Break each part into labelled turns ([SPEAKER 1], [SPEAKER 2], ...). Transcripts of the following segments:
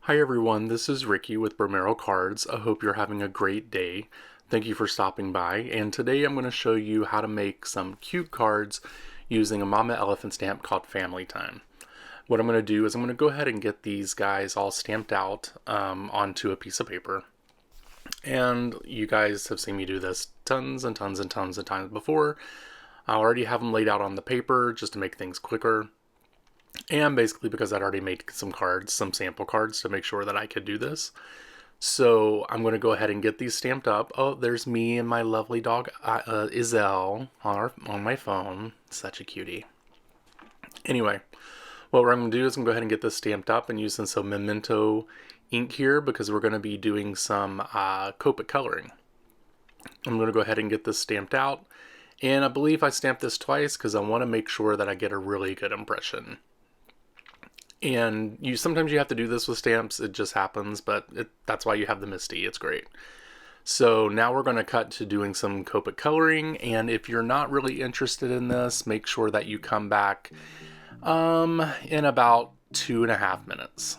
[SPEAKER 1] Hi everyone, this is Ricky with Bromero Cards. I hope you're having a great day. Thank you for stopping by, and today I'm going to show you how to make some cute cards using a Mama Elephant stamp called Family Time. What I'm going to do is I'm going to go ahead and get these guys all stamped out onto a piece of paper. And you guys have seen me do this tons and tons and tons of times before. I already have them laid out on the paper just to make things quicker. And basically because I'd already made some cards, some sample cards to make sure that I could do this. So I'm going to go ahead and get these stamped up. Oh, there's me and my lovely dog, Iselle, on my phone. Such a cutie. Anyway, what I'm going to do is I'm going to go ahead and get this stamped up and using some Memento ink here because we're going to be doing some Copic coloring. I'm going to go ahead and get this stamped out. And I believe I stamped this twice because I want to make sure that I get a really good impression. And sometimes you have to do this with stamps, it just happens, but that's why you have the MISTI, it's great. So now we're going to cut to doing some Copic coloring, and if you're not really interested in this, make sure that you come back in about 2.5 minutes.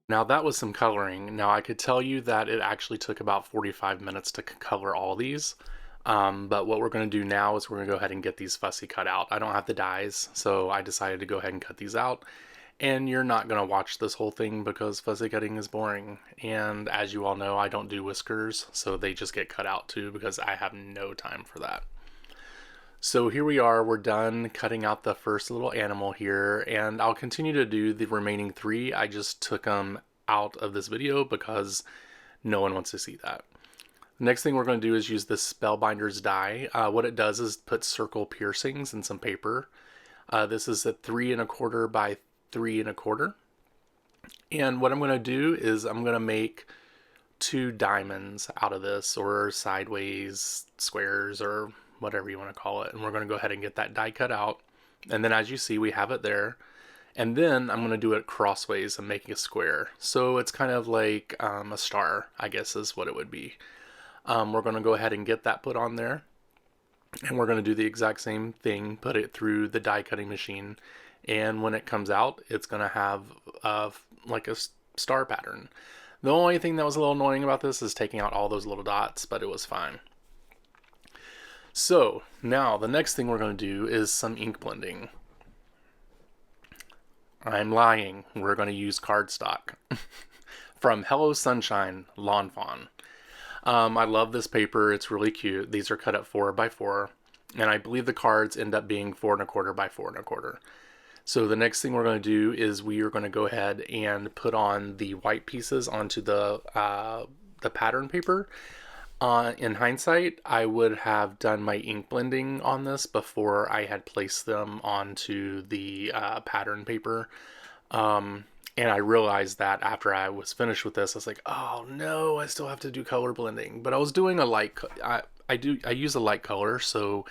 [SPEAKER 1] Now that was some coloring. Now I could tell you that it actually took about 45 minutes to color all these. But what we're going to do now is we're going to go ahead and get these fussy cut out. I don't have the dies, so I decided to go ahead and cut these out. And you're not going to watch this whole thing because fussy cutting is boring. And as you all know, I don't do whiskers, so they just get cut out too because I have no time for that. So here we are, we're done cutting out the first little animal here, and I'll continue to do the remaining 3. I just took them out of this video because no one wants to see that. The next thing we're going to do is use this Spellbinders die. What it does is put circle piercings in some paper. This is a 3¼ by 3¼ and what I'm going to do is I'm going to make 2 diamonds out of this, or sideways squares, or whatever you want to call it. And we're going to go ahead and get that die cut out. And then as you see, we have it there. And then I'm going to do it crossways and make a square. So it's kind of like a star, I guess is what it would be. We're going to go ahead and get that put on there. And we're going to do the exact same thing, put it through the die cutting machine. And when it comes out, it's going to have like a star pattern. The only thing that was a little annoying about this is taking out all those little dots, but it was fine. So now the next thing we're going to do is some ink blending. I'm lying. We're going to use cardstock. from Hello Sunshine Lawn Fawn. I love this paper. It's really cute. These are cut at 4x4, and I believe the cards end up being 4 1/4 by 4 1/4. So the next thing we're going to do is we are going to go ahead and put on the white pieces onto the pattern paper. In hindsight, I would have done my ink blending on this before I had placed them onto the pattern paper. And I realized that after I was finished with this, I was like, oh no, I still have to do color blending. But I was doing a light, I use a light color, so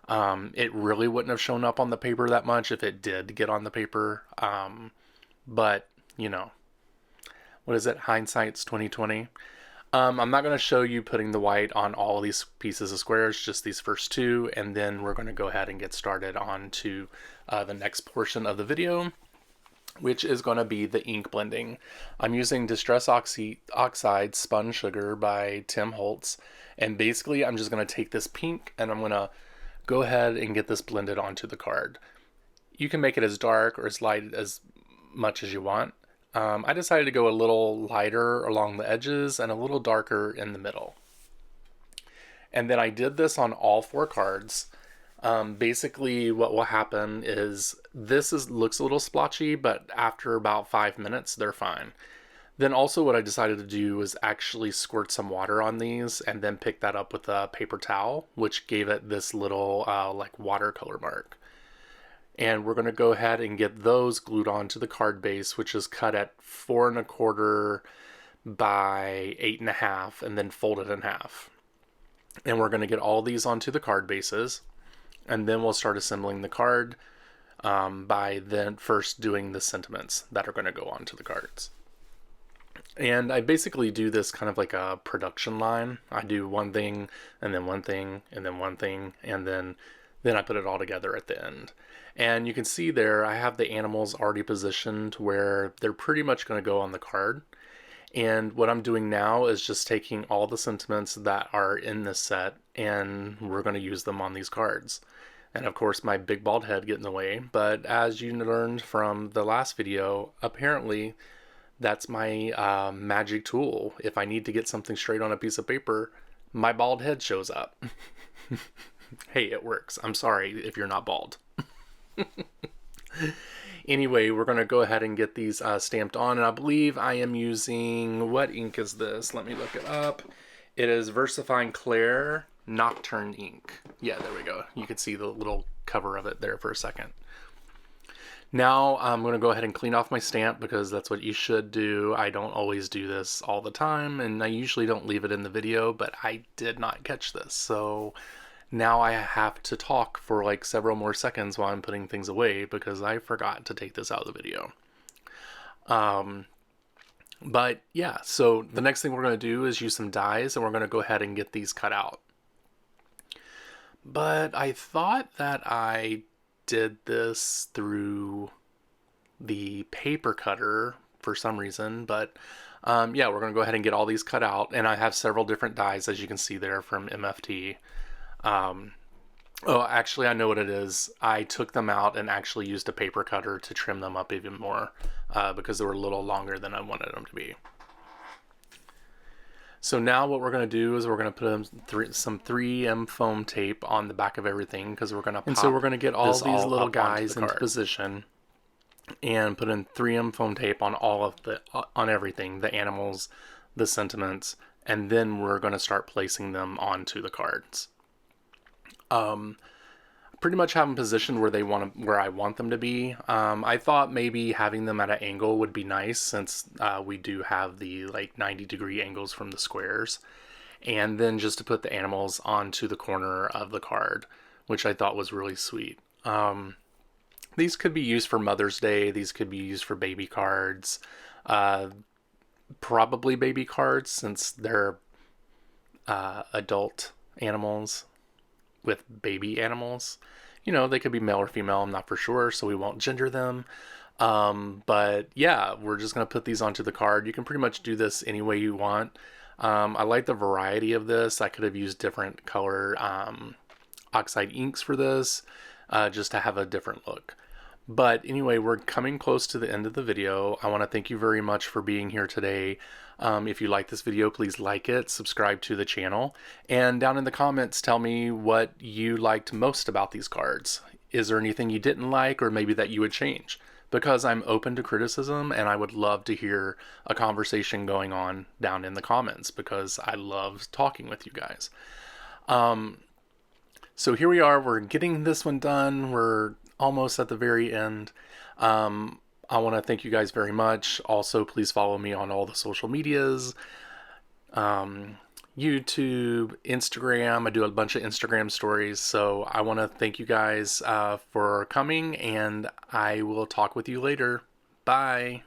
[SPEAKER 1] it really wouldn't have shown up on the paper that much if it did get on the paper. But, you know, what is it? Hindsight's 2020. I'm not going to show you putting the white on all of these pieces of squares, just these first two, and then we're going to go ahead and get started on to the next portion of the video, which is going to be the ink blending. I'm using Distress Oxide Spun Sugar by Tim Holtz, and basically I'm just going to take this pink and I'm going to go ahead and get this blended onto the card. You can make it as dark or as light as much as you want. I decided to go a little lighter along the edges and a little darker in the middle. And then I did this on all 4 cards. Basically what will happen is looks a little splotchy, but after about 5 minutes, they're fine. Then also what I decided to do was actually squirt some water on these and then pick that up with a paper towel, which gave it this little like watercolor mark. And we're going to go ahead and get those glued onto the card base, which is cut at 4 1/4 by 8 1/2 and then folded in half. And we're going to get all these onto the card bases, and then we'll start assembling the card by then first doing the sentiments that are going to go onto the cards. And I basically do this kind of like a production line. I do one thing, and then one thing, and then one thing, and then I put it all together at the end. And you can see there I have the animals already positioned where they're pretty much going to go on the card. And what I'm doing now is just taking all the sentiments that are in this set, and we're going to use them on these cards. And of course my big bald head get in the way, but as you learned from the last video, apparently that's my magic tool. If I need to get something straight on a piece of paper, my bald head shows up. Hey, it works. I'm sorry if you're not bald. Anyway, we're going to go ahead and get these stamped on, and I believe I am using, what ink is this? Let me look it up. It is VersaFine Clair Nocturne ink. Yeah, there we go. You can see the little cover of it there for a second. Now I'm going to go ahead and clean off my stamp because that's what you should do. I don't always do this all the time, and I usually don't leave it in the video, but I did not catch this, so now I have to talk for like several more seconds while I'm putting things away because I forgot to take this out of the video. But yeah, so the next thing we're going to do is use some dies, and we're going to go ahead and get these cut out. But I thought that I did this through the paper cutter for some reason, but yeah, we're going to go ahead and get all these cut out, and I have several different dies, as you can see there, from MFT. Oh, actually, I know what it is. I took them out and actually used a paper cutter to trim them up even more because they were a little longer than I wanted them to be. So now what we're going to do is we're going to put some 3M foam tape on the back of everything because we're going to pop. And so we're going to get all these little guys into position and put in 3M foam tape on all of on everything, the animals, the sentiments, and then we're going to start placing them onto the cards. Pretty much have them positioned where I want them to be. I thought maybe having them at an angle would be nice since we do have the like 90-degree angles from the squares, and then just to put the animals onto the corner of the card, which I thought was really sweet. These could be used for Mother's Day. These could be used for baby cards. Probably baby cards since they're adult animals with baby animals. You know, they could be male or female, I'm not for sure, so we won't gender them. But yeah, we're just going to put these onto the card. You can pretty much do this any way you want. I like the variety of this. I could have used different color oxide inks for this, just to have a different look. But anyway, we're coming close to the end of the video. I want to thank you very much for being here today. If you like this video, please like it, subscribe to the channel, and down in the comments, tell me what you liked most about these cards. Is there anything you didn't like, or maybe that you would change? Because I'm open to criticism, and I would love to hear a conversation going on down in the comments, because I love talking with you guys. So here we are, we're getting this one done. We're almost at the very end. I want to thank you guys very much. Also, please follow me on all the social medias, YouTube, Instagram. I do a bunch of Instagram stories. So I want to thank you guys for coming, and I will talk with you later. Bye.